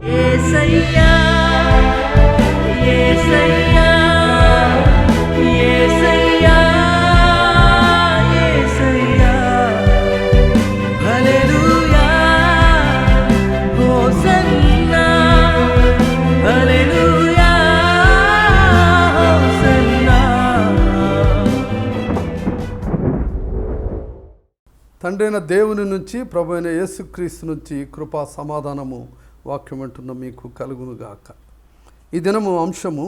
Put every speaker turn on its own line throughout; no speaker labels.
యేసయ్యా యేసయ్యా యేసయ్యా యేసయ్యా హల్లెలూయా hosanna హల్లెలూయా hosanna.
తండ్రైన దేవుని నుంచి ప్రభు అయిన యేసుక్రీస్తు నుంచి కృపా సమాధానము వాక్యం అంటున్న మీకు కలుగునుగాక. ఈ దినము అంశము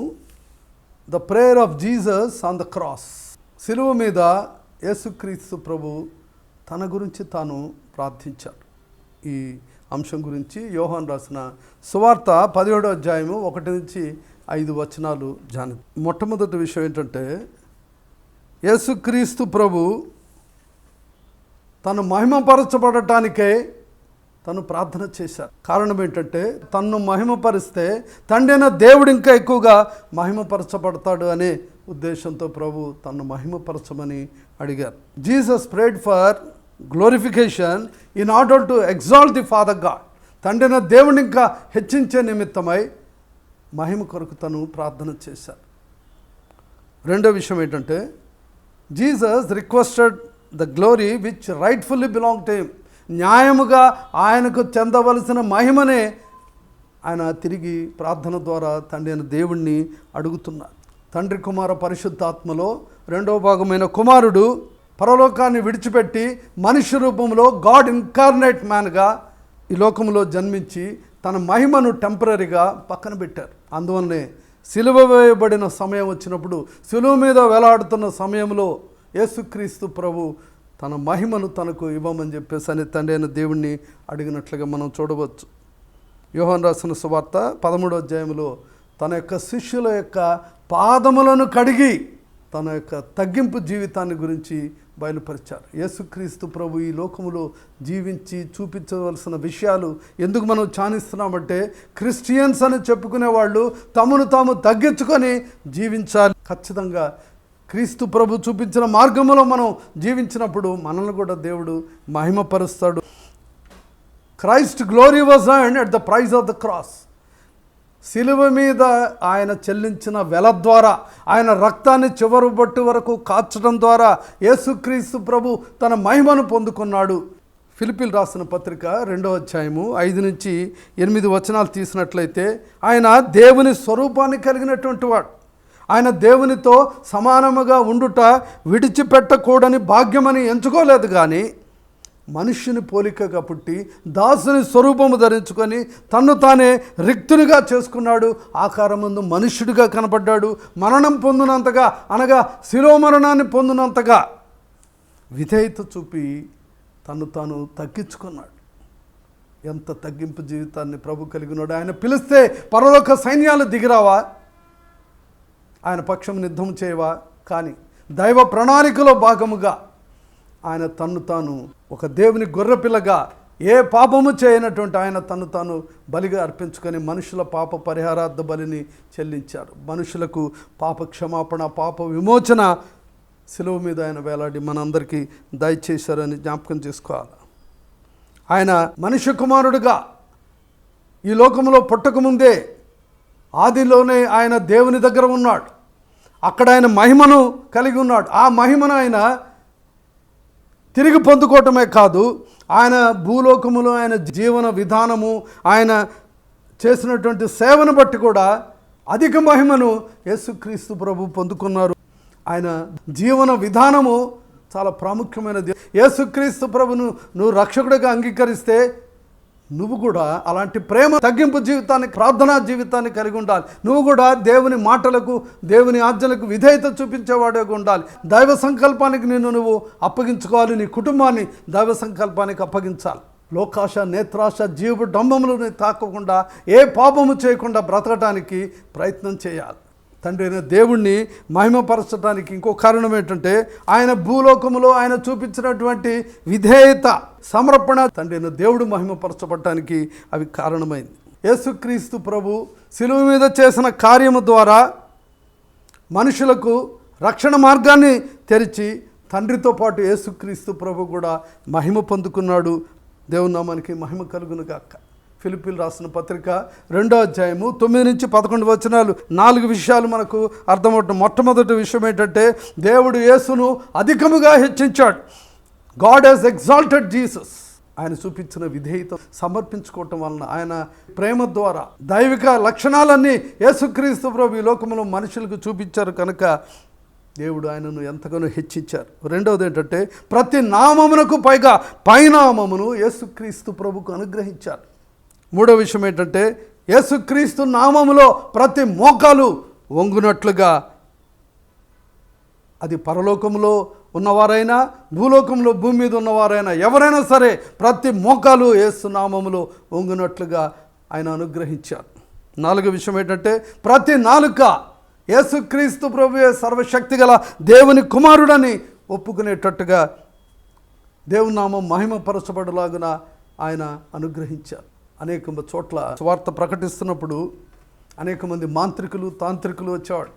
the prayer of Jesus on the cross. సిలువ మీద యేసుక్రీస్తు ప్రభు తన గురించి తాను ప్రార్థించాడు. ఈ అంశం గురించి యోహాను రాసిన సువార్త 17వ అధ్యాయము 1-5 వచనాలు ధ్యానం. మొట్టమొదటి విషయం ఏంటంటే యేసుక్రీస్తు ప్రభు తను మహిమపరచబడటానికే తను ప్రార్థన చేశారు. కారణం ఏంటంటే తన్ను మహిమపరిస్తే తండ్రైన దేవుడు ఇంకా ఎక్కువగా మహిమపరచబడతాడు అనే ఉద్దేశంతో ప్రభు తన్ను మహిమపరచమని అడిగారు. Jesus prayed for glorification in order to exalt the father God. తండ్రైన దేవుడిని ఇంకా హెచ్చించే నిమిత్తమై మహిమ కొరకు తను ప్రార్థన చేశారు. రెండో విషయం ఏంటంటే Jesus requested the glory which rightfully belong to him. న్యాయముగా ఆయనకు చెందవలసిన మహిమనే ఆయన తిరిగి ప్రార్థన ద్వారా తండ్రి అయిన దేవుణ్ణి అడుగుతున్నారు. తండ్రి కుమార పరిశుద్ధాత్మలో రెండవ భాగమైన కుమారుడు పరలోకాన్ని విడిచిపెట్టి మనుష్య రూపంలో గాడ్ ఇన్కార్నేట్ మ్యాన్గా ఈ లోకంలో జన్మించి తన మహిమను టెంపరీగా పక్కన పెట్టారు. అందువల్లనే సిలువ వేయబడిన సమయం వచ్చినప్పుడు సిలువ మీద వేలాడుతున్న సమయంలో యేసుక్రీస్తు ప్రభు తన మహిమను తనకు ఇవ్వమని చెప్పేసి అని తండ్రి అయిన దేవుణ్ణి అడిగినట్లుగా మనం చూడవచ్చు. యోహాను రాసిన సువార్త 13వ అధ్యాయంలో తన యొక్క శిష్యుల యొక్క పాదములను కడిగి తన యొక్క తగ్గింపు జీవితాన్ని గురించి బయలుపరిచారు. యేసుక్రీస్తు ప్రభు ఈ లోకములో జీవించి చూపించవలసిన విషయాలు ఎందుకు మనం ధ్యానిస్తున్నామంటే క్రిస్టియన్స్ అని చెప్పుకునే వాళ్ళు తమను తాము తగ్గించుకొని జీవించాలి. ఖచ్చితంగా క్రీస్తు ప్రభు చూపించిన మార్గంలో మనం జీవించినప్పుడు మనల్ని కూడా దేవుడు మహిమపరుస్తాడు. Christ glory was earned at the price of the cross. సిలువ మీద ఆయన చెల్లించిన వెల ద్వారా, ఆయన రక్తాన్ని చివరి బొట్టు వరకు కాచడం ద్వారా యేసుక్రీస్తు ప్రభు తన మహిమను పొందుకున్నాడు. ఫిలిప్పీలు రాసిన పత్రిక 2వ అధ్యాయము 5-8 వచనాలు తీసినట్లయితే ఆయన దేవుని స్వరూపాన్ని కలిగినటువంటి వాడు. ఆయన దేవునితో సమానముగా ఉండుట విడిచిపెట్టకూడని భాగ్యమని ఎంచుకోలేదు, కానీ మనుష్యుని పోలికగా పుట్టి దాసుని స్వరూపము ధరించుకొని తన్ను తానే రిక్తునిగా చేసుకున్నాడు. ఆకారమందు మనుష్యుడిగా కనపడ్డాడు. మరణం పొందినంతగా, అనగా శిలో మరణాన్ని పొందినంతగా విధేయత చూపి తను తాను తగ్గించుకున్నాడు. ఎంత తగ్గింపు జీవితాన్ని ప్రభు కలిగినాడు. ఆయన పిలిస్తే పరలోక సైన్యాలు దిగిరావా, ఆయన పక్షం యుద్ధం చేయవా, కానీ దైవ ప్రణాళికలో భాగముగా ఆయన తన్ను తాను ఒక దేవుని గొర్రెపిల్లగా ఏ పాపము చేయనటువంటి ఆయన తను తాను బలిగా అర్పించుకొని మనుషుల పాప పరిహారార్థ బలిని చెల్లించారు. మనుషులకు పాప క్షమాపణ, పాప విమోచన సిలువ మీద ఆయన వేలాడి మనందరికీ దయచేశారని జ్ఞాపకం చేసుకోవాలి. ఆయన మనుష్య కుమారుడుగా ఈ లోకంలో పుట్టకముందే ఆదిలోనే ఆయన దేవుని దగ్గర ఉన్నాడు. అక్కడ ఆయన మహిమను కలిగి ఉన్నాడు. ఆ మహిమను ఆయన తిరిగి పొందుకోవటమే కాదు, ఆయన భూలోకములో ఆయన జీవన విధానము, ఆయన చేసినటువంటి సేవను బట్టి కూడా అధిక మహిమను యేసుక్రీస్తు ప్రభు పొందుకున్నారు. ఆయన జీవన విధానము చాలా ప్రాముఖ్యమైనది. యేసుక్రీస్తు ప్రభును నువ్వు రక్షకుడిగా అంగీకరిస్తే నువ్వు కూడా అలాంటి ప్రేమ తగ్గింపు జీవితాన్ని, ప్రార్థనా జీవితాన్ని కలిగి ఉండాలి. నువ్వు కూడా దేవుని మాటలకు, దేవుని ఆజ్ఞలకు విధేయత చూపించేవాడుగా ఉండాలి. దైవ సంకల్పానికి నువ్వు అప్పగించుకోవాలి. నీ కుటుంబాన్ని దైవ సంకల్పానికి అప్పగించాలి. లోకాశ, నేత్రాశ, జీవ డంబములను తాకకుండా, ఏ పాపము చేయకుండా బ్రతకటానికి ప్రయత్నం చేయాలి. తండ్రి అయిన దేవుణ్ణి మహిమపరచడానికి ఇంకో కారణం ఏంటంటే ఆయన భూలోకములో ఆయన చూపించినటువంటి విధేయత, సమర్పణ తండ్రి అయిన దేవుడు మహిమపరచబడటానికి అవి కారణమైంది. యేసుక్రీస్తు ప్రభు శిలువ మీద చేసిన కార్యము ద్వారా మనుషులకు రక్షణ మార్గాన్ని తెరిచి తండ్రితో పాటు యేసుక్రీస్తు ప్రభు కూడా మహిమ పొందుకున్నాడు. దేవుని నామానికి మహిమ కలుగును గాక. ఫిలిప్పీలు రాసిన పత్రిక 2వ అధ్యాయము 9-11 వచనాలు 4 విషయాలు మనకు అర్థమవుతుంది. మొట్టమొదటి విషయం ఏంటంటే దేవుడు యేసును అధికముగా హెచ్చించాడు. God has exalted Jesus. ఆయన చూపించిన విధేయత సమర్పించుకోవటం వలన, ఆయన ప్రేమ ద్వారా దైవిక లక్షణాలన్నీ యేసుక్రీస్తు ప్రభు ఈ లోకంలో మనుషులకు చూపించారు కనుక దేవుడు ఆయనను ఎంతగానో హెచ్చించారు. రెండవది ఏంటంటే ప్రతి నామమునకు పైగా పైనామమును యేసుక్రీస్తు ప్రభుకు అనుగ్రహించారు. మూడవ విషయం ఏంటంటే యేసుక్రీస్తు నామములో ప్రతి మోకాలు వంగునట్లుగా, అది పరలోకంలో ఉన్నవారైనా భూలోకంలో భూమి మీద ఉన్నవారైనా ఎవరైనా సరే ప్రతి మోకాలు యేసు నామములో వంగునట్లుగా ఆయన అనుగ్రహించారు. నాలుగో విషయం ఏంటంటే ప్రతి నాలుక యేసుక్రీస్తు ప్రభువే సర్వశక్తి గల దేవుని కుమారుడని ఒప్పుకునేటట్టుగా దేవుని నామం మహిమపరచబడులాగున ఆయన అనుగ్రహించారు. అనేక చోట్ల సువార్త ప్రకటిస్తున్నప్పుడు అనేక మంది మాంత్రికులు తాంత్రికులు వచ్చేవాడు.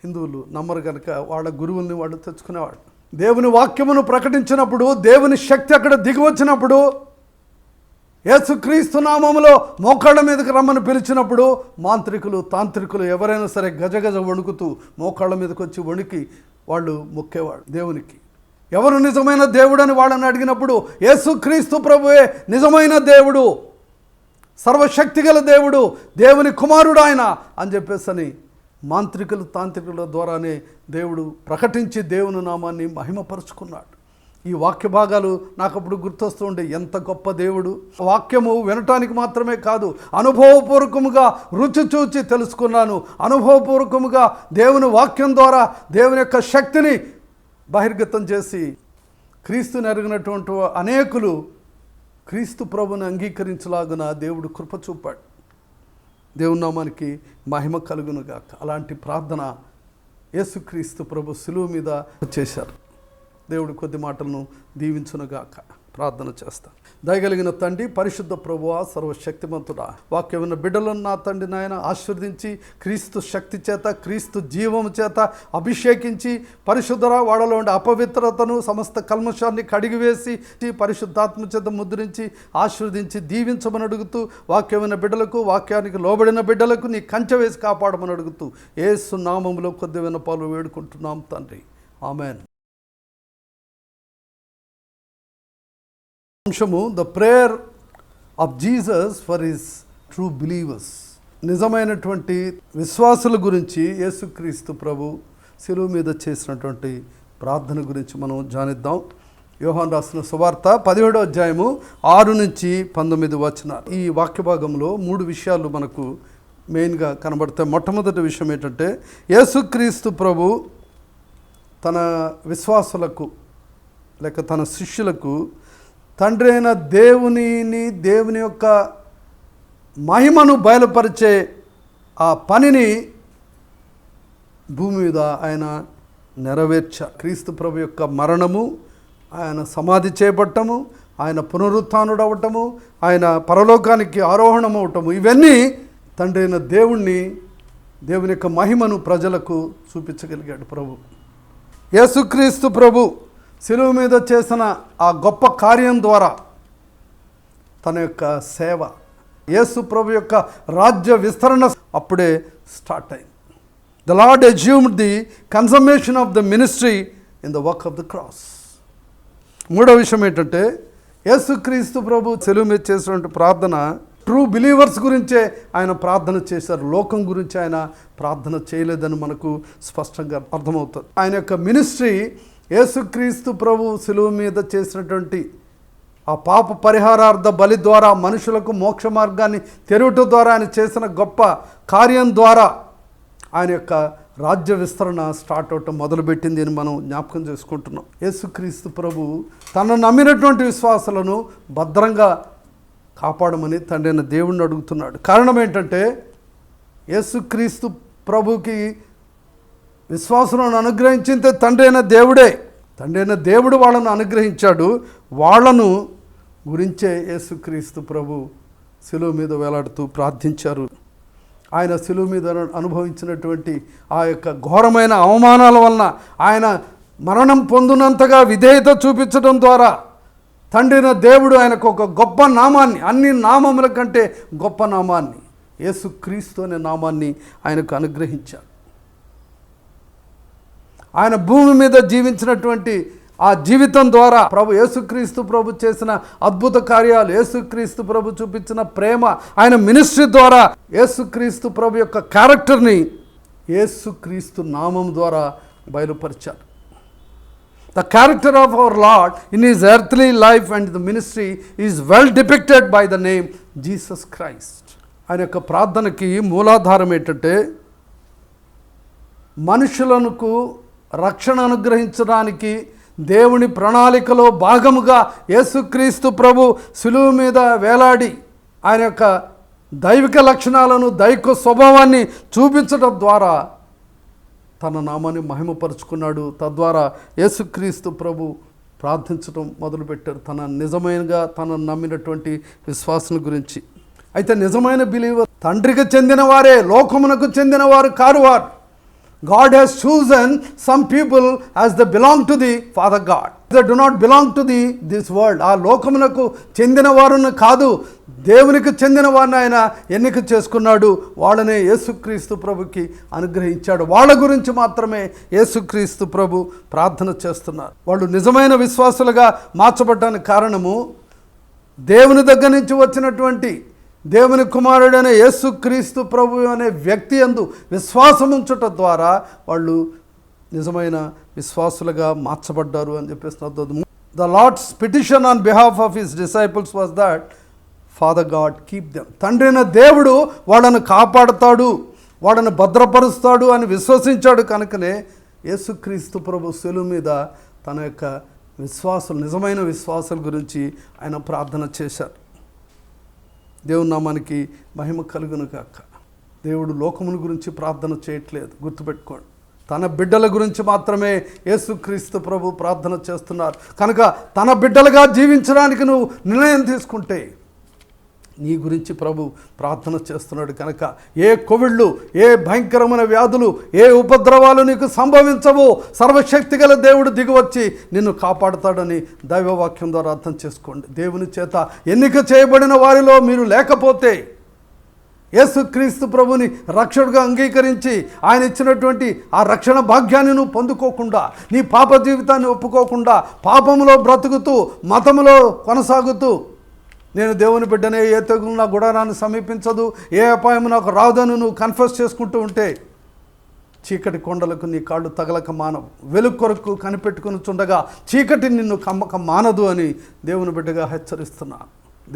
హిందువులు నమ్మరు కనుక వాళ్ళ గురువుల్ని వాళ్ళు తెచ్చుకునేవాడు. దేవుని వాక్యమును ప్రకటించినప్పుడు, దేవుని శక్తి అక్కడ దిగి వచ్చినప్పుడు, యేసుక్రీస్తు నామములో మోకాళ్ళ మీదకి రమ్మని పిలిచినప్పుడు మాంత్రికులు తాంత్రికులు ఎవరైనా సరే గజగజ వణుకుతూ మోకాళ్ళ మీదకి వచ్చి వణికి వాళ్ళు మొక్కేవాడు దేవునికి. ఎవరు నిజమైన దేవుడని వాళ్ళని అడిగినప్పుడు యేసుక్రీస్తు ప్రభువే నిజమైన దేవుడు, సర్వశక్తిగల దేవుడు, దేవుని కుమారుడు ఆయన అని చెప్పేసని మాంత్రికులు తాంత్రికుల ద్వారానే దేవుడు ప్రకటించి దేవుని నామాన్ని మహిమపరుచుకున్నాడు. ఈ వాక్య భాగాలు నాకు అప్పుడు గుర్తొస్తూ ఉండే, ఎంత గొప్ప దేవుడు. వాక్యము వినటానికి మాత్రమే కాదు, అనుభవపూర్వకముగా రుచి చూచి తెలుసుకున్నాను. అనుభవపూర్వకముగా దేవుని వాక్యం ద్వారా దేవుని యొక్క శక్తిని బహిర్గతం చేసి క్రీస్తుని ఎరిగినటువంటి అనేకులు క్రీస్తు ప్రభుని అంగీకరించలాగున దేవుడు కృప చూపాడు. దేవుని నామానికి మహిమ కలుగునుగాక. అలాంటి ప్రార్థన యేసుక్రీస్తు ప్రభు శిలువ మీద చేశారు. దేవుడు కొద్ది మాటలను దీవించునుగాక. ప్రార్థన చేస్తాను. దయగలిగిన తండ్రి, పరిశుద్ధ ప్రభువా, సర్వశక్తిమంతుడా, వాక్యం విన్న బిడ్డలను నా తండ్రి నాయన ఆశీర్వదించి క్రీస్తు శక్తి చేత, క్రీస్తు జీవము చేత అభిషేకించి పరిశుద్ధరా వాళ్ళలో ఉండే అపవిత్రతను సమస్త కల్మషాన్ని కడిగివేసి పరిశుద్ధాత్మ చేత ముద్రించి ఆశీర్వదించి దీవించమని అడుగుతూ, వాక్యం విన్న బిడ్డలకు, వాక్యానికి లోబడిన బిడ్డలకు నీ కంచె వేసి కాపాడమని అడుగుతూ యేసు నామములో కొద్ది విన్నపాలు వేడుకుంటున్నాం తండ్రి. ఆమెన్. అంశము the prayer of Jesus for his true believers. నిజమైనటువంటి విశ్వాసుల గురించి యేసుక్రీస్తు ప్రభు శిలువ మీద చేసినటువంటి ప్రార్థన గురించి మనం ధ్యానిద్దాం. యోహాను రాసిన సువార్త 17వ అధ్యాయము 6-19 వచనాలు. ఈ వాక్య భాగంలో 3 విషయాలు మనకు మెయిన్గా కనబడతాయి. మొట్టమొదటి విషయం ఏంటంటే యేసుక్రీస్తు ప్రభు తన విశ్వాసులకు లేక తన శిష్యులకు తండ్రి అయిన దేవుని యొక్క మహిమను బయలుపరిచే ఆ పనిని భూమి మీద ఆయన నెరవేర్చారు. క్రీస్తు ప్రభు యొక్క మరణము, ఆయన సమాధి చేపట్టము, ఆయన పునరుత్థానుడవటము, ఆయన పరలోకానికి ఆరోహణం అవటము, ఇవన్నీ తండ్రి అయిన దేవుని యొక్క మహిమను ప్రజలకు చూపించగలిగాడు ప్రభు. యేసుక్రీస్తు ప్రభు శిలువ మీద చేసిన ఆ గొప్ప కార్యం ద్వారా తన యొక్క సేవ, యేసు ప్రభు యొక్క రాజ్య విస్తరణ అప్పుడే స్టార్ట్ అయింది. The Lord achieved the consummation of the ministry in the work of the cross. మూడో విషయం ఏంటంటే యేసుక్రీస్తు ప్రభు శిలువ మీద చేసినటువంటి ప్రార్థన ట్రూ బిలీవర్స్ గురించే ఆయన ప్రార్థన చేశారు. లోకం గురించి ఆయన ప్రార్థన చేయలేదని మనకు స్పష్టంగా అర్థమవుతుంది. ఆయన యొక్క మినిస్ట్రీ యేసుక్రీస్తు ప్రభు శిలువ మీద చేసినటువంటి ఆ పాప పరిహారార్థ బలి ద్వారా మనుషులకు మోక్ష మార్గాన్ని తెరవటం ద్వారా ఆయన చేసిన గొప్ప కార్యం ద్వారా ఆయన యొక్క రాజ్య విస్తరణ స్టార్ట్ అవటం మొదలుపెట్టింది అని మనం జ్ఞాపకం చేసుకుంటున్నాం. యేసుక్రీస్తు ప్రభు తనను నమ్మినటువంటి విశ్వాసాలను భద్రంగా కాపాడమని తండ్రి అయిన దేవుణ్ణి అడుగుతున్నాడు. కారణం ఏంటంటే యేసుక్రీస్తు ప్రభుకి విశ్వాసులను అనుగ్రహించిందే తండ్రి అయిన దేవుడే. తండ్రి అయిన దేవుడు వాళ్ళను అనుగ్రహించాడు. వాళ్ళను గురించే యేసుక్రీస్తు ప్రభు శిలువ మీద వేలాడుతూ ప్రార్థించారు. ఆయన శిలువ మీద అనుభవించినటువంటి ఆ యొక్క ఘోరమైన అవమానాల వలన ఆయన మరణం పొందినంతగా విధేయత చూపించడం ద్వారా తండ్రిన దేవుడు ఆయనకు ఒక గొప్ప నామాన్ని, అన్ని నామముల కంటే గొప్ప నామాన్ని, యేసుక్రీస్తు అనే నామాన్ని ఆయనకు అనుగ్రహించాడు. ఆయన భూమి మీద జీవించినటువంటి ఆ జీవితం ద్వారా ప్రభు యేసుక్రీస్తు ప్రభు చేసిన అద్భుత కార్యాలు, యేసుక్రీస్తు ప్రభు చూపించిన ప్రేమ, ఆయన మినిస్ట్రీ ద్వారా యేసుక్రీస్తు ప్రభు యొక్క క్యారెక్టర్ని యేసుక్రీస్తు నామం ద్వారా బయలుపరిచారు. The character of our Lord in his earthly life and the ministry is well depicted by the name Jesus Christ. ఆయన యొక్క ప్రార్థనకి మూలాధారం ఏంటంటే, మనుషులకు రక్షణ అనుగ్రహించడానికి దేవుని ప్రణాళికలో భాగముగా యేసుక్రీస్తు ప్రభు శిలువ మీద వేలాడి ఆయన యొక్క దైవిక లక్షణాలను, దైవిక స్వభావాన్ని చూపించడం ద్వారా తన నామాన్ని మహిమపరుచుకున్నాడు. తద్వారా యేసుక్రీస్తు ప్రభు ప్రార్థించడం మొదలుపెట్టారు తన నిజమైనగా తనను నమ్మినటువంటి విశ్వాసుల గురించి. అయితే నిజమైన బిలీవర్ తండ్రికి చెందిన వారే, లోకమునకు చెందిన వారు కారు వారు. God has chosen some people as they belong to the Father God. They do not belong to this world. ఆ లోకమునకు చెందిన వారును కాదు, దేవునికి చెందిన వారిని ఆయన ఎన్నిక చేసుకున్నాడు. వాళ్ళనే యేసుక్రీస్తు ప్రభుకి అనుగ్రహించాడు. వాళ్ళ గురించి మాత్రమే యేసుక్రీస్తు ప్రభు ప్రార్థన చేస్తున్నారు. వాళ్ళు నిజమైన విశ్వాసులుగా మార్చబడడానికి కారణము దేవుని దగ్గర నుంచి వచ్చినటువంటి దేవుని కుమారుడైన యేసుక్రీస్తు ప్రభు అనే వ్యక్తి యందు విశ్వాసం ఉంచటం ద్వారా వాళ్ళు నిజమైన విశ్వాసులుగా మార్చబడ్డారు అని చెప్పేస్తున్నారు. The Lord's petition on behalf of his disciples was that Father God keep them. తండ్రి అయిన దేవుడు వాళ్ళను కాపాడుతాడు, వాళ్ళను భద్రపరుస్తాడు అని విశ్వసించాడు. కనుకనే యేసుక్రీస్తు ప్రభు శిలువ మీద తన యొక్క విశ్వాసులు, నిజమైన విశ్వాసుల గురించి ఆయన ప్రార్థన చేశారు. దేవుని నామానికి మహిమ కలుగును గాక. దేవుడు లోకముల గురించి ప్రార్థన చేయట్లేదు, గుర్తుపెట్టుకోండి. తన బిడ్డల గురించి మాత్రమే యేసుక్రీస్తు ప్రభు ప్రార్థన చేస్తున్నారు. కనుక తన బిడ్డలుగా జీవించడానికి నువ్వు నిర్ణయం తీసుకుంటే నీ గురించి ప్రభు ప్రార్థన చేస్తున్నాడు. కనుక ఏ కోవిడ్లు, ఏ భయంకరమైన వ్యాధులు, ఏ ఉపద్రవాలు నీకు సంభవించవో సర్వశక్తి గల దేవుడు దిగివచ్చి నిన్ను కాపాడుతాడని దైవవాక్యం ద్వారా అర్థం చేసుకోండి. దేవుని చేత ఎన్నిక చేయబడిన వారిలో మీరు లేకపోతే, యేసుక్రీస్తు ప్రభుని రక్షకుడిగా అంగీకరించి ఆయన ఇచ్చినటువంటి ఆ రక్షణ భాగ్యాన్ని నువ్వు పొందుకోకుండా, నీ పాప జీవితాన్ని ఒప్పుకోకుండా, పాపములో బ్రతుకుతూ, మతములో కొనసాగుతూ, నేను దేవుని బిడ్డనే, ఏ తెగులు నా గుడారాన్ని సమీపించదు, ఏ అపాయం నాకు రాదని నువ్వు కన్ఫెస్ చేసుకుంటూ ఉంటే చీకటి కొండలకు నీ కాళ్ళు తగలక మానవు. వెలుగు కొరకు కనిపెట్టుకుని చుండగా చీకటి నిన్ను కమ్మక మానదు అని దేవుని బిడ్డగా హెచ్చరిస్తున్నా.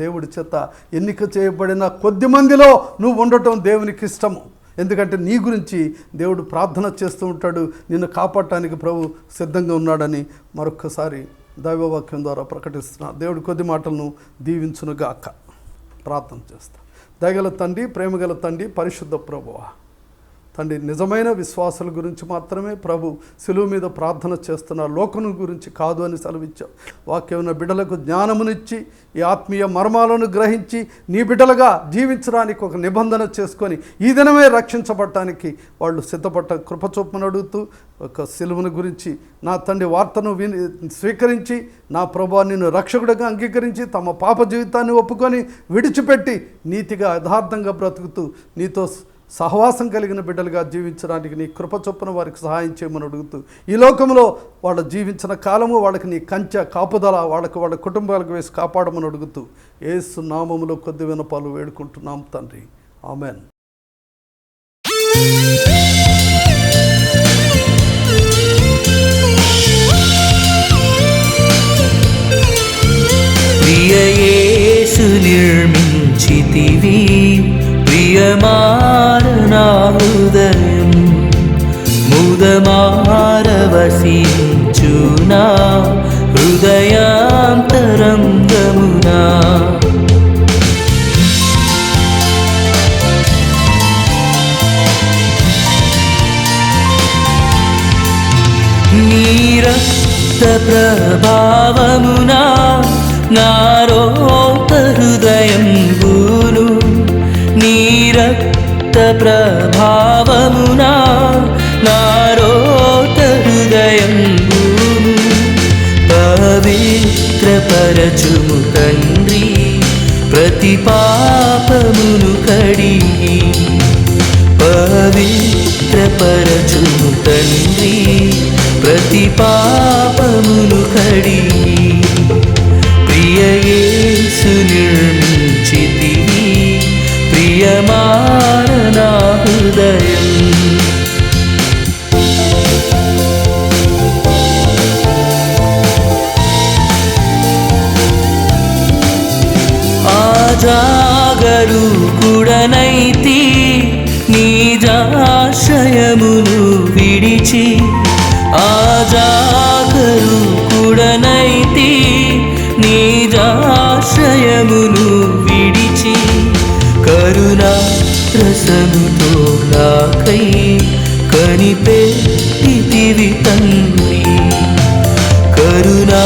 దేవుడి చేత ఎన్నిక చేయబడిన కొద్ది మందిలో నువ్వు ఉండటం దేవునికి ఇష్టము. ఎందుకంటే నీ గురించి దేవుడు ప్రార్థన చేస్తూ ఉంటాడు, నిన్ను కాపాడటానికి ప్రభు సిద్ధంగా ఉన్నాడని మరొక్కసారి దైవవాక్యం ద్వారా ప్రకటిస్తున్నా. దేవుడి కొద్ది మాటలను దీవించునుగాక. ప్రార్థన చేస్తా. దయగల తండ్రి, ప్రేమగల తండ్రి, పరిశుద్ధ ప్రభువా తండ్రి, నిజమైన విశ్వాసుల గురించి మాత్రమే ప్రభు శిలువ మీద ప్రార్థన చేస్తున్నారు, లోకం గురించి కాదు అని సెలవిచ్చావు. వాక్యం బిడ్డలకు జ్ఞానమునిచ్చి ఈ ఆత్మీయ మర్మాలను గ్రహించి నీ బిడ్డలుగా జీవించడానికి ఒక నిబంధన చేసుకొని ఈ దినమే రక్షించబడటానికి వాళ్ళు సిద్ధపడ్డ కృపచొప్పును అడుగుతూ, ఒక శిలువను గురించి నా తండ్రి వార్తను స్వీకరించి నా ప్రభువా నిన్ను రక్షకుడిగా అంగీకరించి తమ పాప జీవితాన్ని ఒప్పుకొని విడిచిపెట్టి నీతిగా యథార్థంగా బ్రతుకుతూ నీతో సహవాసం కలిగిన బిడ్డలుగా జీవించడానికి నీ కృప చొప్పున వారికి సహాయం చేయమని అడుగుతూ, ఈ లోకంలో వాళ్ళ జీవించిన కాలము వాళ్ళకి నీ కంచె కాపుదల వాళ్ళ కుటుంబాలకు వేసి కాపాడమని అడుగుతూ యేసు నామములో కొద్ది వినపాలు వేడుకుంటున్నాం తండ్రి. ఆమెన్.
ప్రియ యేసు నిర్మించితివి ప్రియమారనా హృదయం, ముదమారవసించునా హృదయాంతరంగమునా. నీ రక్త ప్రభావమునా నారోత హృదయం గును, నీ రక్త ప్రభావమునా నారోత హృదయం గును. పవిత్రపరచు పరచుము తండ్రి, ప్రతి పాపమును కడిగి పవిత్రపరచుము తండ్రి, ప్రతి పాపమును కడిగి ప్రియ యేసు నిర్మించితివి ప్రియమాన నా హృదయం. జాగరూకుడనైతి నీజాశ్రయమును విడిచి, జాగరూకుడనైతి నీజాశ్రయమును విడిచి, కరుణా రసముతో నాకై కనిపెట్టితివి తండ్రి, కరుణా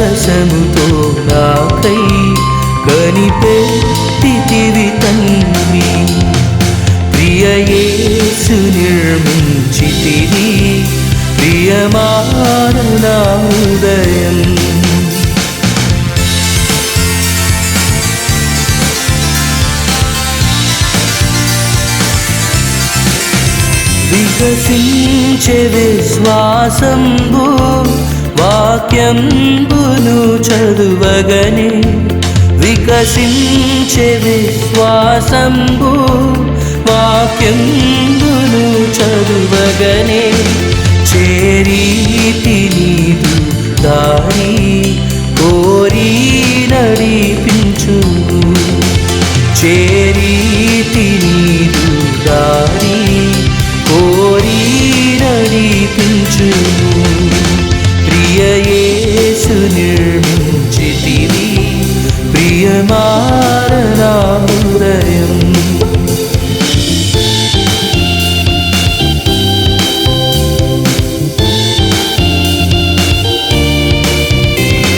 రసముతో నాకై కనిపెట్టితివి తండ్రి, ప్రియ యేసు నిర్మించితివి ప్రియమాన నా హృదయం. వికసించే విశ్వాసంబు వాక్యంబును చదువగనే, వికసించే విశ్వాసంబు వాక్యంబును చదువగనే, చేరీతి నీదు దారి కోరి నడిపించు, చేరీతి నీదు దారి కోరి నడిపించు, ప్రియ యేసు నిర్మించితివి ప్రియమాన నా హృదయం.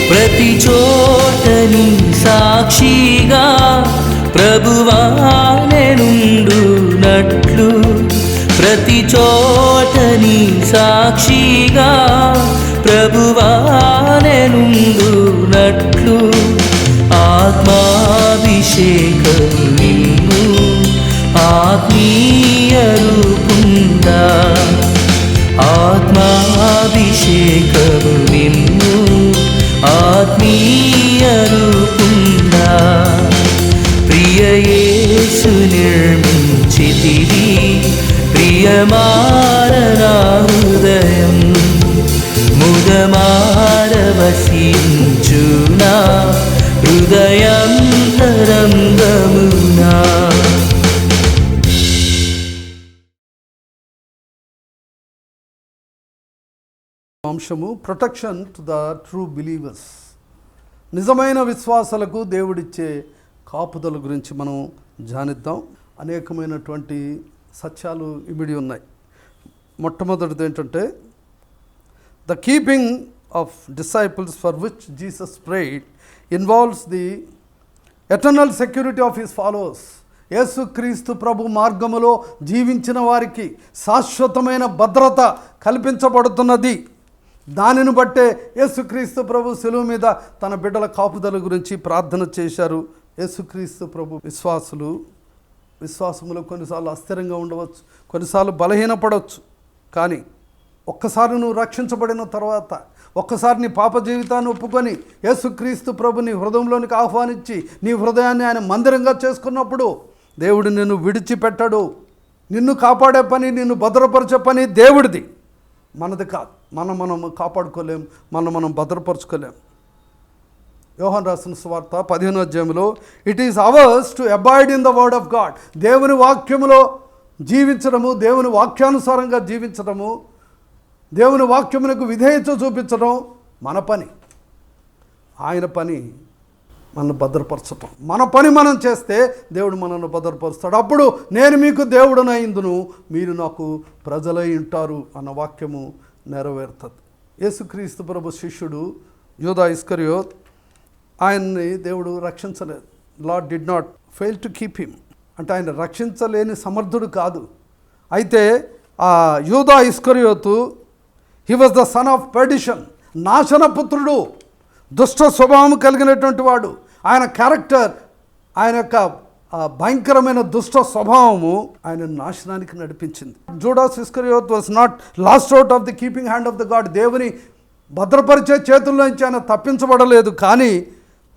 ప్రతి చోటని సాక్షిగా ప్రభువా నేనుండునట్లు, ప్రతి చోటని సాక్షిగా ప్రభువా నేనుండునట్లు, ఆత్మాభిషేకం నిన్ను ఆత్మీయ రూపుందా, ఆత్మాభిషేకం నిన్ను ఆత్మీయ రూపుందా, ప్రియ యేసు నిర్మించితివి ప్రియమాన నా హృదయం, ముదమారవసించునా హృదయాంతరంగమునా.
అంశము protection to the true believers. నిజమైన విశ్వాసాలకు దేవుడిచ్చే కాపుదల గురించి మనం ధ్యానిద్దాం. అనేకమైనటువంటి సత్యాలు ఇమిడి ఉన్నాయి. మొట్టమొదటిది ఏంటంటే, the keeping of disciples for which Jesus prayed involves the eternal security of his followers. యేసుక్రీస్తు ప్రభు మార్గములో జీవించిన వారికి శాశ్వతమైన భద్రత కల్పించబడుతున్నది. దానిని బట్టే యేసుక్రీస్తు ప్రభు శిలువ మీద తన బిడ్డల కాపుదల గురించి ప్రార్థన చేశారు. యేసుక్రీస్తు ప్రభు విశ్వాసములో కొన్నిసార్లు అస్థిరంగా ఉండవచ్చు, కొన్నిసార్లు బలహీనపడవచ్చు. కానీ ఒక్కసారి నువ్వు రక్షించబడిన తర్వాత, ఒక్కసారి నీ పాప జీవితాన్ని ఒప్పుకొని యేసుక్రీస్తు ప్రభు నీ హృదయంలోనికి ఆహ్వానించి నీ హృదయాన్ని ఆయన మందిరంగా చేసుకున్నప్పుడు దేవుడు నిన్ను విడిచిపెట్టడు. నిన్ను కాపాడే పని, నిన్ను భద్రపరిచే పని దేవుడిది, మనది కాదు. మనం కాపాడుకోలేం, మనం భద్రపరచుకోలేం. యోహాను రాసిన సువార్త 15వ అధ్యాయంలో, it is hours to avoid in the word of God. దేవుని వాక్యములో జీవించడము, దేవుని వాక్యానుసారంగా జీవించడము, దేవుని వాక్యమునకు విధేయత చూపించడం మన పని. ఆయన పని మనల్ని భద్రపరచటం. మన పని మనం చేస్తే దేవుడు మనల్ని భద్రపరుస్తాడు. అప్పుడు నేను మీకు దేవుడునైందును, మీరు నాకు ప్రజలై ఉంటారు అన్న వాక్యము నెరవేరుతుంది. యేసుక్రీస్తు ప్రభు శిష్యుడు యూదా ఇస్కరియోత్, ఆయన్ని దేవుడు రక్షించలేదు. Lord did not fail to keep him. అంటే ఆయన రక్షించలేని సమర్థుడు కాదు. అయితే ఆ యూదా ఇస్కరియోతు, he was the son of perdition, నాశనపుత్రుడు. దుష్ట స్వభావం కలిగినటువంటి వాడు. ఆయన క్యారెక్టర్, ఆయన యొక్క భయంకరమైన దుష్ట స్వభావము ఆయన నాశనానికి నడిపించింది. Judas Iscariot was not lost out of the keeping hand of the God. దేవుని భద్రపరిచే చేతుల్లో నుంచి ఆయన తప్పించబడలేదు, కానీ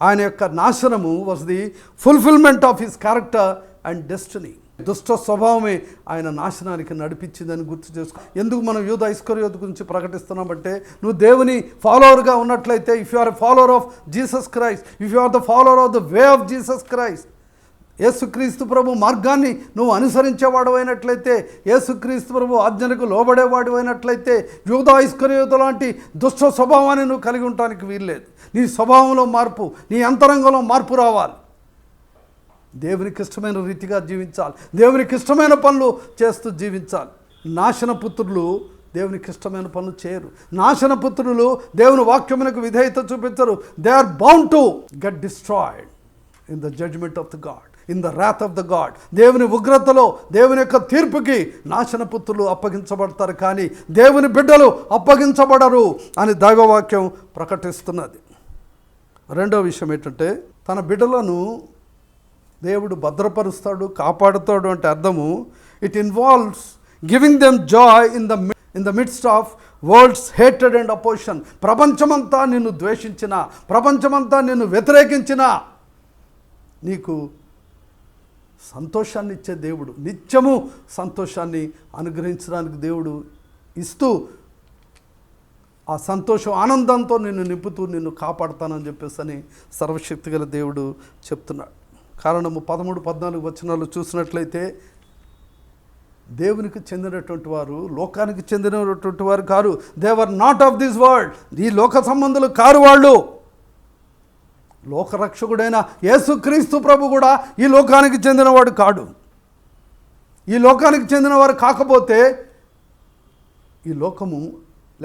ఆయన యొక్క నాశనము was the fulfilment of his character and destiny. దుష్ట స్వభావమే ఆయన నాశనానికి నడిపించిందని గుర్తు చేసుకో. ఎందుకు మనం యూదా ఇస్కరియోత్ గురించి ప్రకటిస్తున్నామంటే, నువ్వు దేవుని ఫాలోవర్గా ఉన్నట్లయితే, if you are a follower of Jesus Christ, if you are the follower of the way of Jesus Christ, యేసుక్రీస్తు ప్రభు మార్గాన్ని నువ్వు అనుసరించేవాడు అయినట్లయితే, యేసుక్రీస్తు ప్రభు ఆజ్ఞలకు లోబడేవాడు అయినట్లయితే, యూదా ఇస్కరియోతు లాంటి దుష్ట స్వభావాన్ని నువ్వు కలిగి ఉండటానికి వీల్లేదు. నీ స్వభావంలో మార్పు, నీ అంతరంగంలో మార్పు రావాలి. దేవునికి ఇష్టమైన రీతిగా జీవించాలి, దేవునికి ఇష్టమైన పనులు చేస్తూ జీవించాలి. నాశన పుత్రులు దేవునికి ఇష్టమైన పనులు చేయరు. నాశన పుత్రులు దేవుని వాక్యమునకు విధేయత చూపించరు. They are bound to get destroyed in the judgement of the God, in the wrath of the God. దేవుని ఉగ్రతలో, దేవుని యొక్క తీర్పుకి నాశన పుత్రులు అప్పగించబడతారు, కానీ దేవుని బిడ్డలు అప్పగించబడరు అని దైవవాక్యం ప్రకటిస్తున్నది. రెండో విషయం ఏంటంటే, తన బిడ్డలను దేవుడు భద్రపరుస్తాడు, కాపాడుతాడు అంటే అర్థము, it involves giving them Joy in the midst of world's hated and opposition. ప్రపంచమంతా నిన్ను ద్వేషించిన, ప్రపంచమంతా నిన్ను వ్యతిరేకించిన, నీకు సంతోషాన్ని ఇచ్చే దేవుడు, నిత్యము సంతోషాన్ని అనుగ్రహించడానికి దేవుడు ఇస్తూ, ఆ సంతోషం ఆనందంతో నిన్ను నింపుతూ నిన్ను కాపాడుతానని చెప్పేసి సర్వశక్తిగల దేవుడు చెప్తున్నాడు. కారణము 13-14 వచనాలు చూసినట్లయితే, దేవునికి చెందినటువంటి వారు లోకానికి చెందినటువంటి వారు car. They were not of this world. ఈ లోక సంబంధులు కారు వాళ్ళు. లోకరక్షకుడైన యేసుక్రీస్తు ప్రభు కూడా ఈ లోకానికి చెందినవాడు కాడు. ఈ లోకానికి చెందినవారు కాకపోతే ఈ లోకము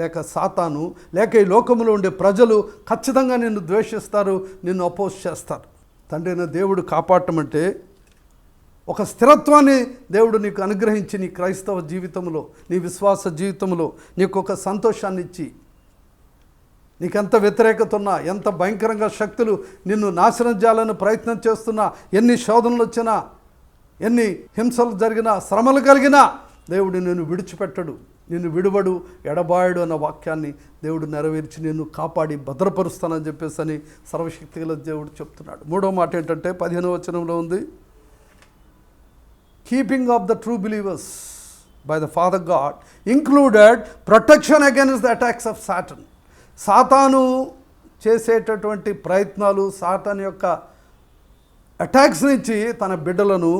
లేక సాతాను లేక ఈ లోకములో ఉండే ప్రజలు ఖచ్చితంగా నిన్ను ద్వేషిస్తారు, నిన్ను అపోజ్ చేస్తారు. తండ్రి అయిన దేవుడు కాపాడటం అంటే ఒక స్థిరత్వాన్ని దేవుడు నీకు అనుగ్రహించి, నీ క్రైస్తవ జీవితంలో, నీ విశ్వాస జీవితంలో నీకు ఒక సంతోషాన్ని ఇచ్చి, నీకెంత వ్యతిరేకత ఉన్నా, ఎంత భయంకరంగా శక్తులు నిన్ను నాశనం చేయాలని ప్రయత్నం చేస్తున్నా, ఎన్ని శోధనలు వచ్చినా, ఎన్ని హింసలు జరిగినా, శ్రమలు కలిగినా, దేవుడు నిన్ను విడిచిపెట్టడు, నిన్ను విడువడు, ఎడబాయడు అన్న వాక్యాన్ని దేవుడు నెరవేర్చి నిన్ను కాపాడి భద్రపరుస్తానని చెప్పేసి సర్వశక్తిగల దేవుడు చెప్తున్నాడు. మూడో మాట ఏంటంటే 15వ వచనంలో ఉంది, keeping of the true believers by the father God included protection against the attacks of Satan. సాతాను చేసేటటువంటి ప్రయత్నాలు, సాతాను యొక్క అటాక్స్ నుంచి తన బిడ్డలను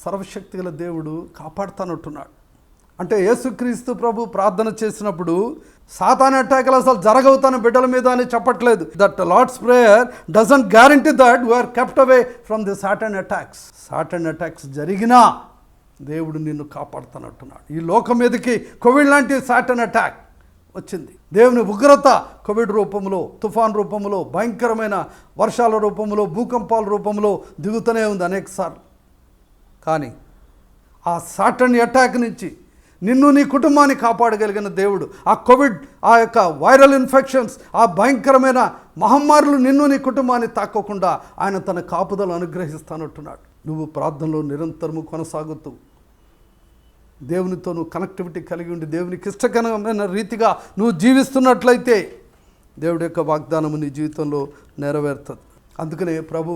సర్వశక్తిగల దేవుడు కాపాడుతానంటున్నాడు. అంటే యేసుక్రీస్తు ప్రభు ప్రార్థన చేసినప్పుడు సాతాను అటాక్లు అసలు జరగవు తన బిడ్డల మీద అని చెప్పట్లేదు. That Lord's prayer doesn't guarantee that we are kept away from the Satan attacks. Satan attacks జరిగినా దేవుడు నిన్ను కాపాడుతానంటున్నాడు. ఈ లోకం మీదకి కోవిడ్ లాంటి సాటన్ అటాక్ వచ్చింది. దేవుని ఉగ్రత కోవిడ్ రూపంలో, తుఫాన్ రూపంలో, భయంకరమైన వర్షాల రూపంలో, భూకంపాల రూపంలో దిగుతూనే ఉంది అనేకసార్లు. కానీ ఆ సాటన్ అటాక్ నుంచి నిన్ను, నీ కుటుంబాన్ని కాపాడగలిగిన దేవుడు, ఆ కోవిడ్, ఆ యొక్క వైరల్ ఇన్ఫెక్షన్స్, ఆ భయంకరమైన మహమ్మారులు నిన్ను, నీ కుటుంబాన్ని తాకోకుండా ఆయన తన కాపుదలు అనుగ్రహిస్తానంటున్నాడు. నువ్వు ప్రార్థనలో నిరంతరము కొనసాగుతూ దేవునితో నువ్వు కనెక్టివిటీ కలిగి ఉండి దేవునికి ఇష్టకరమైన రీతిగా నువ్వు జీవిస్తున్నట్లయితే దేవుడి యొక్క వాగ్దానము నీ జీవితంలో నెరవేరుతుంది. అందుకనే ప్రభు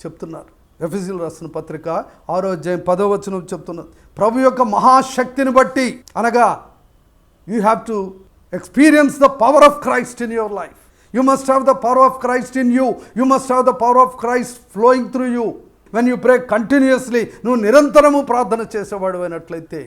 చెప్తున్నారు, ఎఫెసీయులకు రాసిన పత్రిక 6వ అధ్యాయం 10వ వచనం చెప్తున్నది, ప్రభు యొక్క మహాశక్తిని బట్టి, అనగా you have to experience the power of Christ in your life. You must have the power of Christ in you. You must have the power of Christ flowing through you when you pray continuously. నువ్వు నిరంతరము ప్రార్థన చేసేవాడు అయినట్లయితే,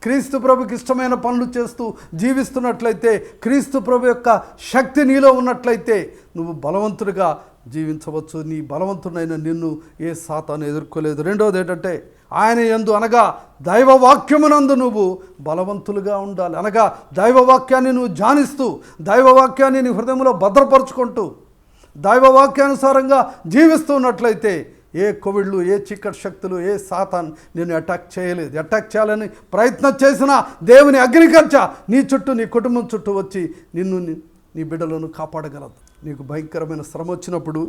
క్రీస్తు ప్రభుకి ఇష్టమైన పనులు చేస్తూ జీవిస్తున్నట్లయితే, క్రీస్తు ప్రభు యొక్క శక్తి నీలో ఉన్నట్లయితే నువ్వు బలవంతుడిగా జీవించవచ్చు. నీ బలవంతుడైన నిన్ను ఏ సాతాను ఎదుర్కోలేదు. రెండవది ఏంటంటే, ఆయన యందు అనగా దైవవాక్యమునందు నువ్వు బలవంతులుగా ఉండాలి. అనగా దైవవాక్యాన్ని నువ్వు ధ్యానిస్తూ, దైవవాక్యాన్ని నీ హృదయంలో భద్రపరుచుకుంటూ, దైవవాక్యానుసారంగా జీవిస్తున్నట్లయితే ఏ కోవిడ్లు, ఏ చీకటి శక్తులు, ఏ సాతాన్ నిన్ను అటాక్ చేయలేదు. అటాక్ చేయాలని ప్రయత్నం చేసినా దేవుని అగ్నికర్చ నీ చుట్టూ, నీ కుటుంబం చుట్టూ వచ్చి నిన్ను, నీ బిడ్డలను కాపాడగలదు. నీకు భయంకరమైన శ్రమ వచ్చినప్పుడు,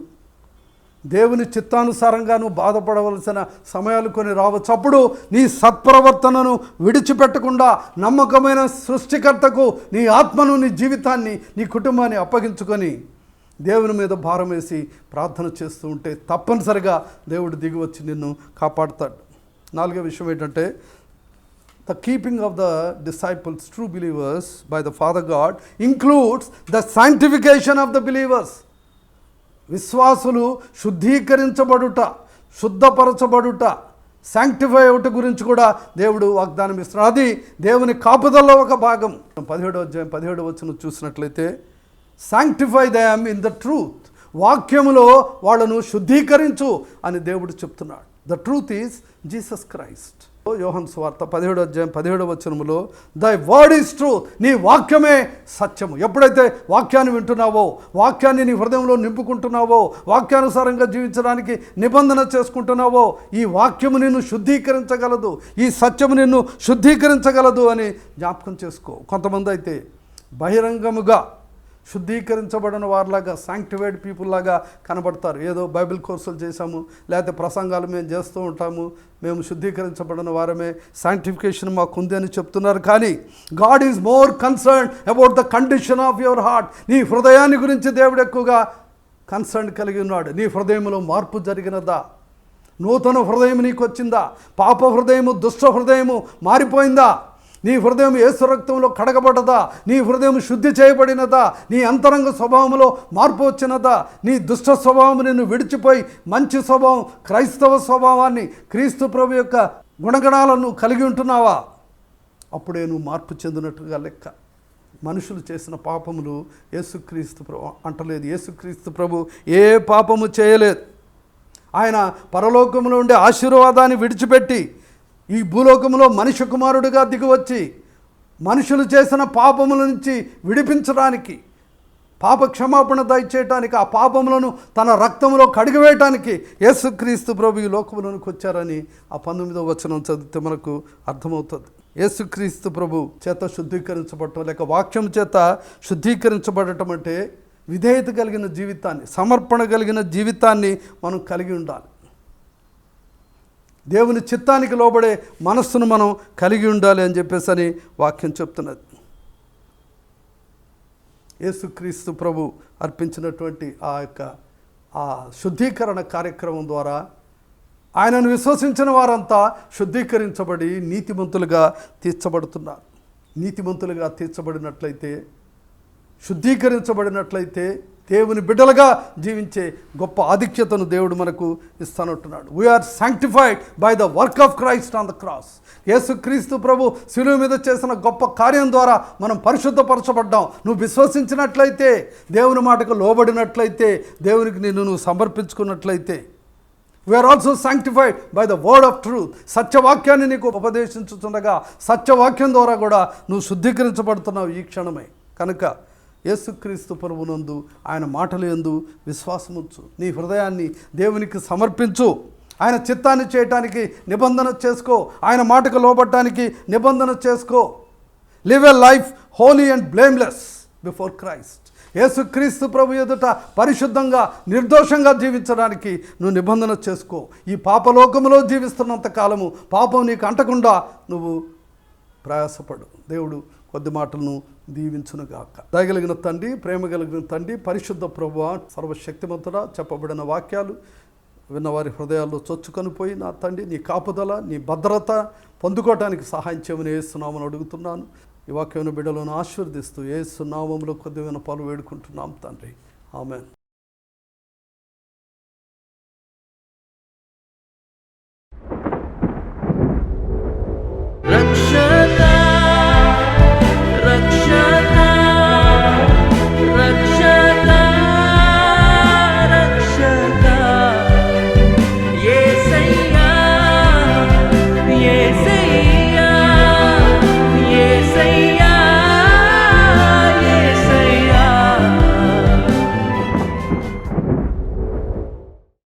దేవుని చిత్తానుసారంగా నువ్వు బాధపడవలసిన సమయాలు కొన్ని రావచ్చు. అప్పుడు నీ సత్ప్రవర్తనను విడిచిపెట్టకుండా నమ్మకమైన సృష్టికర్తకు నీ ఆత్మను, నీ జీవితాన్ని, నీ కుటుంబాన్ని అప్పగించుకొని దేవుని మీద భారం వేసి ప్రార్థన చేస్తూ ఉంటే తప్పనిసరిగా దేవుడు దిగి వచ్చి నిన్ను కాపాడుతాడు. 4వ విషయం ఏంటంటే, the keeping of the disciples, true believers, by the Father God includes the sanctification of the believers. విశ్వాసులు శుద్ధీకరించబడుట, శుద్ధపరచబడుట, శాంక్టిఫై అవుట గురించి కూడా దేవుడు వాగ్దానం ఇస్తున్నాడు. అది దేవుని కాపుదల్లో ఒక భాగం. 17వ అధ్యాయం 17వ వచనం చూసినట్లయితే, sanctify them in the truth, వాక్యములో వాళ్ళను శుద్ధీకరించు అని దేవుడు చెప్తున్నాడు. The truth is Jesus Christ. యోహాను సువార్త 17వ అధ్యాయం 17వ వచనములో, దై వర్డ్ ఈజ్ ట్రూత్, నీ వాక్యమే సత్యము. ఎప్పుడైతే వాక్యాన్ని వింటున్నావో, వాక్యాన్ని నీ హృదయంలో నింపుకుంటున్నావో, వాక్యానుసారంగా జీవించడానికి నిబంధన చేసుకుంటున్నావో, ఈ వాక్యము నిన్ను శుద్ధీకరించగలదు, ఈ సత్యము నిన్ను శుద్ధీకరించగలదు అని జ్ఞాపకం చేసుకో. కొంతమంది అయితే బహిరంగముగా శుద్ధీకరించబడిన వారిలాగా, శాంక్టిఫైడ్ పీపుల్ లాగా కనబడతారు. ఏదో బైబిల్ కోర్సులు చేశాము, లేకపోతే ప్రసంగాలు మేము చేస్తూ ఉంటాము, మేము శుద్ధీకరించబడిన వారమే, శాంక్టిఫికేషన్ మాకుంది అని చెప్తున్నారు. కానీ God is more concern about the condition of your heart. నీ హృదయాన్ని గురించి దేవుడు ఎక్కువగా కన్సర్న్ కలిగి ఉన్నాడు. నీ హృదయంలో మార్పు జరిగినదా? నూతన హృదయం నీకు వచ్చిందా? పాప హృదయము, దుష్ట హృదయము మారిపోయిందా? నీ హృదయం యేసు రక్తంలో కడగబడ్డదా? నీ హృదయం శుద్ధి చేయబడినదా? నీ అంతరంగ స్వభావంలో మార్పు వచ్చినదా? నీ దుష్ట స్వభావం నిన్ను విడిచిపోయి మంచి స్వభావం, క్రైస్తవ స్వభావాన్ని, క్రీస్తు ప్రభు యొక్క గుణగణాలను కలిగి ఉంటున్నావా? అప్పుడే నువ్వు మార్పు చెందినట్టుగా లెక్క. మనుషులు చేసిన పాపములు యేసుక్రీస్తు ప్రభు అంటలేదు. యేసుక్రీస్తు ప్రభు ఏ పాపము చేయలేదు. ఆయన పరలోకములో ఉండే ఆశీర్వాదాన్ని విడిచిపెట్టి ఈ భూలోకంలో మనిషి కుమారుడిగా దిగివచ్చి మనుషులు చేసిన పాపముల నుంచి విడిపించడానికి, పాప క్షమాపణ దయచేయటానికి, ఆ పాపములను తన రక్తంలో కడిగివేయటానికి యేసుక్రీస్తు ప్రభు ఈ లోకములోనికి వచ్చారని ఆ 19వ వచనం చదివితే మనకు అర్థమవుతుంది. యేసుక్రీస్తు ప్రభు చేత శుద్ధీకరించబడటం, లేక వాక్యం చేత శుద్ధీకరించబడటం అంటే విధేయత కలిగిన జీవితాన్ని, సమర్పణ కలిగిన జీవితాన్ని మనం కలిగి ఉండాలి. దేవుని చిత్తానికి లోబడే మనస్సును మనం కలిగి ఉండాలి అని చెప్పేసి అని వాక్యం చెప్తున్నది. యేసుక్రీస్తు ప్రభు అర్పించినటువంటి ఆ శుద్ధీకరణ కార్యక్రమం ద్వారా ఆయనను విశ్వసించిన వారంతా శుద్ధీకరించబడి నీతిమంతులుగా తీర్చబడుతున్నారు. నీతిమంతులుగా తీర్చబడినట్లయితే, శుద్ధీకరించబడినట్లయితే దేవుని బిడ్డలుగా జీవించే గొప్ప ఆధిక్యతను దేవుడు మనకు ఇస్తానంటున్నాడు. We are sanctified by the work of Christ on the cross. యేసుక్రీస్తు ప్రభు శిలువ మీద చేసిన గొప్ప కార్యం ద్వారా మనం పరిశుద్ధపరచబడ్డాం. నువ్వు విశ్వసించినట్లయితే, దేవుని మాటకు లోబడినట్లయితే, దేవునికి నువ్వు సమర్పించుకున్నట్లయితే, we are also sanctified by the word of truth. సత్యవాక్యాన్ని నీకు ఉపదేశించుతుండగా సత్యవాక్యం ద్వారా కూడా నువ్వు శుద్ధీకరించబడుతున్నావు ఈ క్షణమే. కనుక యేసుక్రీస్తు ప్రభునందు, ఆయన మాటల యందు విశ్వాసముంచు. నీ హృదయాన్ని దేవునికి సమర్పించు. ఆయన చిత్తాన్ని చేయటానికి నిబంధన చేసుకో. ఆయన మాటకు లోబడటానికి నిబంధన చేసుకో. Live a life Holi and blameless before Christ. యేసుక్రీస్తు ప్రభు ఎదుట పరిశుద్ధంగా, నిర్దోషంగా జీవించడానికి నువ్వు నిబంధన చేసుకో. ఈ పాపలోకములో జీవిస్తున్నంత కాలము పాపం నీకు అంటకుండా నువ్వు ప్రయాసపడు. దేవుడు కొద్ది మాటలను దీవించునుగాక. దయగలిగిన తండ్రి, ప్రేమ కలిగిన తండ్రి, పరిశుద్ధ ప్రభువా, సర్వశక్తిమంతుడా, చెప్పబడిన వాక్యాలు విన్నవారి హృదయాల్లో చొచ్చుకొని పోయి నా తండ్రి నీ కాపుదల, నీ భద్రత పొందుకోవటానికి సహాయం చేయమని యేసునామమున అడుగుతున్నాను. ఈ వాక్యమైన బిడ్డలను ఆశీర్వదిస్తూ యేసు నామములో కొద్ది విన్నపాలు వేడుకుంటున్నాం తండ్రి. ఆమేన్.